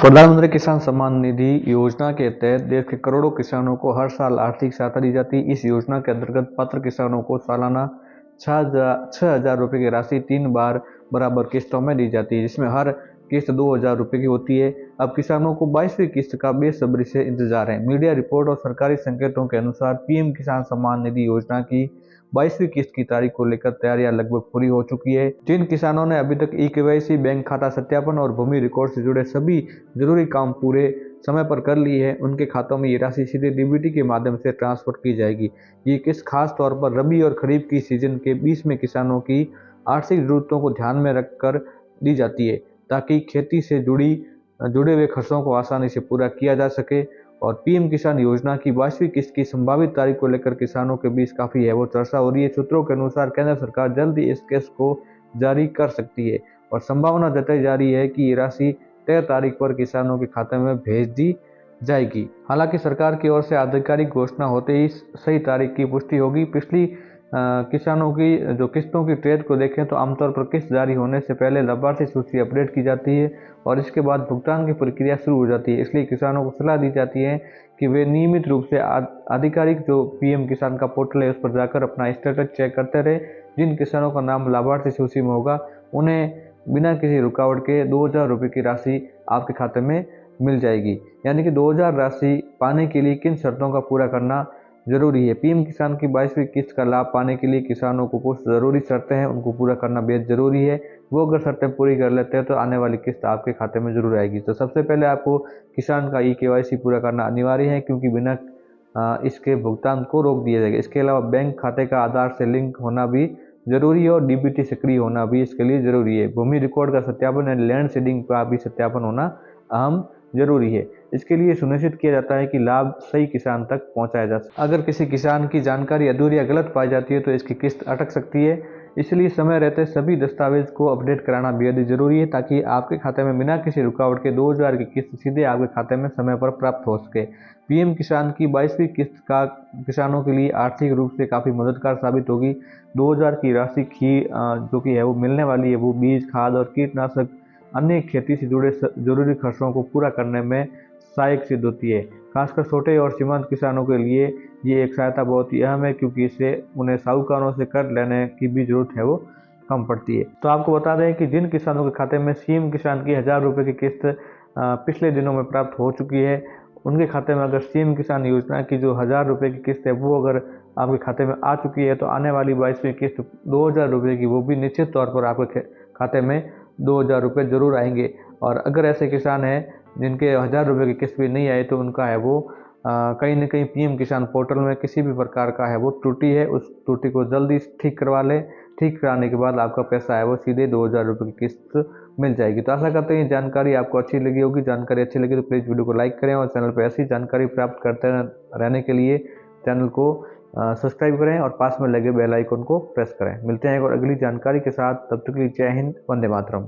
प्रधानमंत्री किसान सम्मान निधि योजना के तहत देश के करोड़ों किसानों को हर साल आर्थिक सहायता दी जाती है। इस योजना के अंतर्गत पात्र किसानों को सालाना 6,000 रुपये की राशि 3 बार बराबर किस्तों में दी जाती है, जिसमें हर किस्त 2,000 रुपये की होती है। अब किसानों को 22वीं किस्त का बेसब्री से इंतजार है। मीडिया रिपोर्ट और सरकारी संकेतों के अनुसार पीएम किसान सम्मान निधि योजना की 22वीं किस्त की तारीख को लेकर तैयारियां लगभग पूरी हो चुकी है। जिन किसानों ने अभी तक ई-केवाईसी, बैंक खाता सत्यापन और भूमि रिकॉर्ड से जुड़े सभी जरूरी काम पूरे समय पर कर लिए है, उनके खातों में ये राशि सीधे डीबीटी के माध्यम से ट्रांसफर की जाएगी। ये किस्त खास तौर पर रबी और खरीफ की सीजन के बीच में किसानों की आर्थिक जरूरतों को ध्यान में रखकर दी जाती है, ताकि खेती से जुड़े हुए खर्चों को आसानी से पूरा किया जा सके। और पीएम किसान योजना की 22वीं किस्त की संभावित तारीख को लेकर किसानों के बीच काफी है वो चर्चा हो रही है। सूत्रों के अनुसार केंद्र सरकार जल्द ही इस किस्त को जारी कर सकती है और संभावना जताई जा रही है कि ये राशि तय तारीख पर किसानों के खाते में भेज दी जाएगी। हालांकि सरकार की ओर से आधिकारिक घोषणा होते ही सही तारीख की पुष्टि होगी। पिछली किसानों की जो किस्तों की ट्रेड को देखें तो आमतौर पर किस्त जारी होने से पहले लाभार्थी सूची अपडेट की जाती है और इसके बाद भुगतान की प्रक्रिया शुरू हो जाती है। इसलिए किसानों को सलाह दी जाती है कि वे नियमित रूप से आधिकारिक जो पीएम किसान का पोर्टल है उस पर जाकर अपना स्टेटस चेक करते रहे। जिन किसानों का नाम लाभार्थी सूची में होगा उन्हें बिना किसी रुकावट के 2,000 रुपये की राशि आपके खाते में मिल जाएगी। यानी कि 2,000 राशि पाने के लिए किन शर्तों का पूरा करना जरूरी है। पीएम किसान की 22वीं किस्त का लाभ पाने के लिए किसानों को कुछ जरूरी शर्तें हैं, उनको पूरा करना बेहद जरूरी है। वो अगर शर्तें पूरी कर लेते हैं तो आने वाली किस्त आपके खाते में जरूर आएगी। तो सबसे पहले आपको किसान का ई-केवाईसी पूरा करना अनिवार्य है, क्योंकि बिना इसके भुगतान को रोक दिया जाएगा। इसके अलावा बैंक खाते का आधार से लिंक होना भी जरूरी है और डीबीटी सक्रिय होना भी इसके लिए जरूरी है। भूमि रिकॉर्ड का सत्यापन एंड लैंड सीडिंग का भी सत्यापन होना अहम जरूरी है। इसके लिए सुनिश्चित किया जाता है कि लाभ सही किसान तक पहुंचाया जा सके। अगर किसी किसान की जानकारी अधूरी या गलत पाई जाती है तो इसकी किस्त अटक सकती है। इसलिए समय रहते सभी दस्तावेज को अपडेट कराना बेहद ही जरूरी है, ताकि आपके खाते में बिना किसी रुकावट के 2,000 की किस्त सीधे आपके खाते में समय पर प्राप्त हो सके। पीएम किसान की 22वीं किस्त का किसानों के लिए आर्थिक रूप से काफी मददगार साबित होगी। 2,000 की राशि जो कि है वो मिलने वाली है, वो बीज, खाद और कीटनाशक अन्य खेती से जुड़े जरूरी खर्चों को पूरा करने में सहायक सिद्ध होती है। खासकर छोटे और सीमांत किसानों के लिए ये एक सहायता बहुत ही अहम है, क्योंकि इससे उन्हें साहूकारों से कर्ज लेने की भी जरूरत है वो कम पड़ती है। तो आपको बता दें कि जिन किसानों के खाते में सीएम किसान की 1,000 रुपये की किस्त पिछले दिनों में प्राप्त हो चुकी है, उनके खाते में अगर सीएम किसान योजना की जो 1,000 रुपये की किस्त है वो अगर आपके खाते में आ चुकी है, तो आने वाली 22वीं किस्त 2,000 रुपये की वो भी निश्चित तौर पर आपके खाते में 2,000 रुपये जरूर आएंगे। और अगर ऐसे किसान हैं जिनके 1,000 रुपये की किस्त भी नहीं आई, तो उनका है वो कहीं ना कहीं पीएम किसान पोर्टल में किसी भी प्रकार का है वो त्रुटि है, उस त्रुटि को जल्दी ठीक करवा लें। ठीक कराने के बाद आपका पैसा है वो सीधे 2,000 रुपये की किस्त मिल जाएगी। तो आशा करते हैं ये जानकारी आपको अच्छी लगी होगी। जानकारी अच्छी लगी तो प्लीज़ वीडियो को लाइक करें और चैनल पर ऐसी जानकारी प्राप्त करते रहने के लिए चैनल को सब्सक्राइब करें और पास में लगे बेल आइकन को प्रेस करें। मिलते हैं एक और अगली जानकारी के साथ, तब तक के लिए जय हिंद, वंदे मातरम।